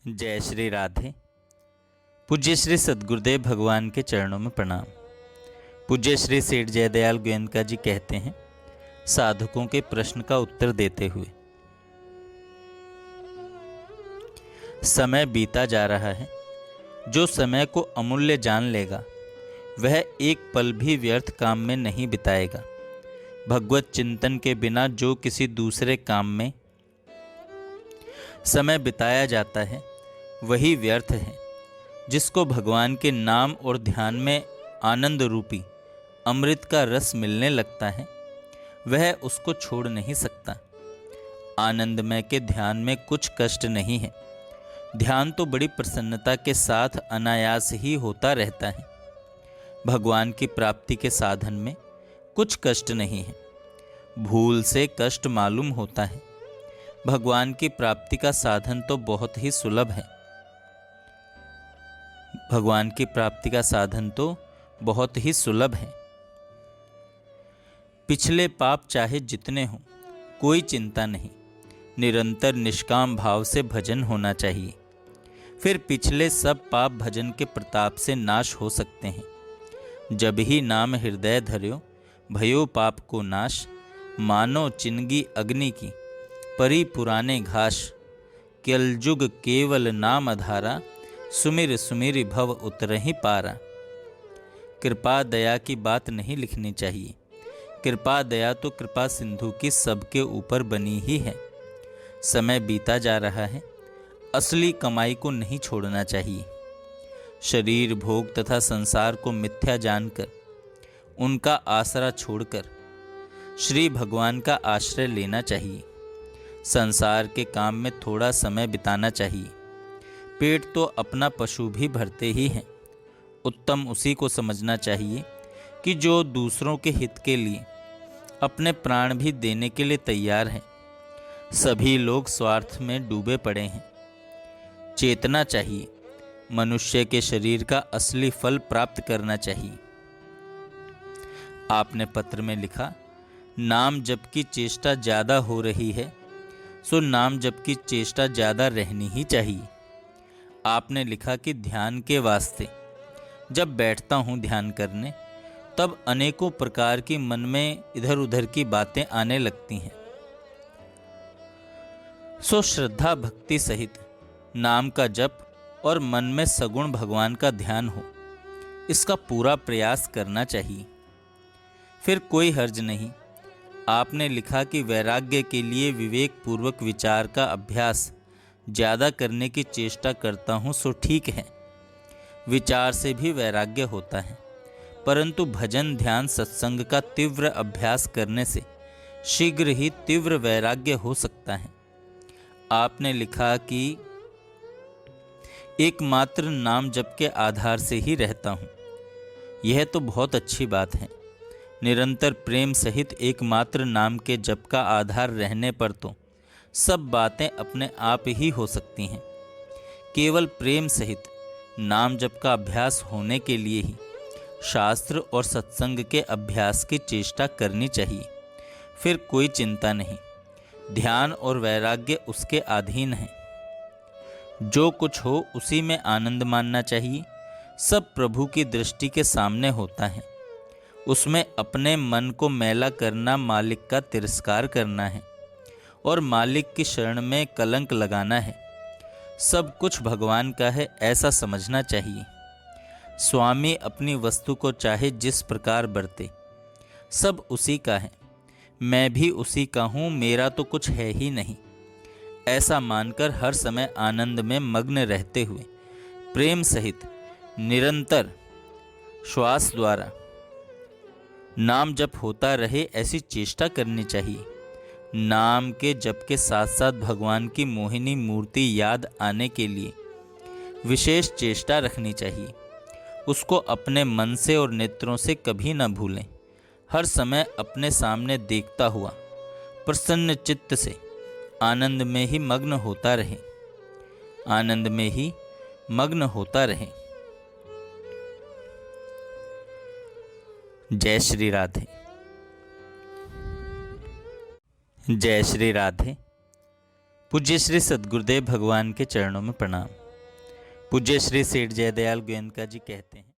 जय श्री राधे। पूज्य श्री सद्गुरुदेव भगवान के चरणों में प्रणाम। पूज्य श्री सेठ जयदयाल गोयनका जी कहते हैं, साधकों के प्रश्न का उत्तर देते हुए, समय बीता जा रहा है। जो समय को अमूल्य जान लेगा वह एक पल भी व्यर्थ काम में नहीं बिताएगा। भगवत चिंतन के बिना जो किसी दूसरे काम में समय बिताया जाता है वही व्यर्थ है। जिसको भगवान के नाम और ध्यान में आनंद रूपी अमृत का रस मिलने लगता है वह उसको छोड़ नहीं सकता। आनंदमय के ध्यान में कुछ कष्ट नहीं है। ध्यान तो बड़ी प्रसन्नता के साथ अनायास ही होता रहता है। भगवान की प्राप्ति के साधन में कुछ कष्ट नहीं है। भूल से कष्ट मालूम होता है। भगवान की प्राप्ति का साधन तो बहुत ही सुलभ है। भगवान की प्राप्ति का साधन तो बहुत ही सुलभ है। पिछले पाप चाहे जितने हों कोई चिंता नहीं। निरंतर निष्काम भाव से भजन होना चाहिए। फिर पिछले सब पाप भजन के प्रताप से नाश हो सकते हैं। जब ही नाम हृदय धर्यो भयो पाप को नाश। मानो चिनगी अग्नि की परी पुराने घास। कलयुग केवल नाम आधारा सुमिर सुमिर भव उतरहि पारा। कृपा दया की बात नहीं लिखनी चाहिए। कृपा दया तो कृपा सिंधु की सबके ऊपर बनी ही है। समय बीता जा रहा है। असली कमाई को नहीं छोड़ना चाहिए। शरीर भोग तथा संसार को मिथ्या जानकर उनका आसरा छोड़कर श्री भगवान का आश्रय लेना चाहिए। संसार के काम में थोड़ा समय बिताना चाहिए। पेट तो अपना पशु भी भरते ही हैं। उत्तम उसी को समझना चाहिए कि जो दूसरों के हित के लिए अपने प्राण भी देने के लिए तैयार हैं। सभी लोग स्वार्थ में डूबे पड़े हैं। चेतना चाहिए। मनुष्य के शरीर का असली फल प्राप्त करना चाहिए। आपने पत्र में लिखा, नाम जप की चेष्टा ज़्यादा हो रही है सो नाम जप की चेष्टा ज़्यादा रहनी ही चाहिए। आपने लिखा कि ध्यान के वास्ते जब बैठता हूँ ध्यान करने तब अनेकों प्रकार की मन में इधर उधर की बातें आने लगती हैं। सो श्रद्धा भक्ति सहित नाम का जप और मन में सगुण भगवान का ध्यान हो, इसका पूरा प्रयास करना चाहिए। फिर कोई हर्ज नहीं। आपने लिखा कि वैराग्य के लिए विवेक पूर्वक विचार का अभ्यास ज़्यादा करने की चेष्टा करता हूँ सो ठीक है। विचार से भी वैराग्य होता है, परंतु भजन ध्यान सत्संग का तीव्र अभ्यास करने से शीघ्र ही तीव्र वैराग्य हो सकता है। आपने लिखा कि एकमात्र नाम जप के आधार से ही रहता हूँ। यह तो बहुत अच्छी बात है। निरंतर प्रेम सहित एकमात्र नाम के जप का आधार रहने पर तो सब बातें अपने आप ही हो सकती हैं। केवल प्रेम सहित नाम जप का अभ्यास होने के लिए ही शास्त्र और सत्संग के अभ्यास की चेष्टा करनी चाहिए। फिर कोई चिंता नहीं। ध्यान और वैराग्य उसके अधीन है। जो कुछ हो उसी में आनंद मानना चाहिए। सब प्रभु की दृष्टि के सामने होता है। उसमें अपने मन को मैला करना मालिक का तिरस्कार करना है और मालिक की शरण में कलंक लगाना है। सब कुछ भगवान का है ऐसा समझना चाहिए। स्वामी अपनी वस्तु को चाहे जिस प्रकार बरते, सब उसी का है। मैं भी उसी का हूँ, मेरा तो कुछ है ही नहीं, ऐसा मानकर हर समय आनंद में मग्न रहते हुए प्रेम सहित निरंतर श्वास द्वारा नाम जप होता रहे ऐसी चेष्टा करनी चाहिए। नाम के जप के साथ साथ भगवान की मोहिनी मूर्ति याद आने के लिए विशेष चेष्टा रखनी चाहिए। उसको अपने मन से और नेत्रों से कभी न भूलें। हर समय अपने सामने देखता हुआ प्रसन्न चित्त से आनंद में ही मग्न होता रहे। आनंद में ही मग्न होता रहे। जय श्री राधे। जय श्री राधे। पूज्य श्री सद्गुरुदेव भगवान के चरणों में प्रणाम। पूज्य श्री सेठ जयदयाल गोयनका जी कहते हैं,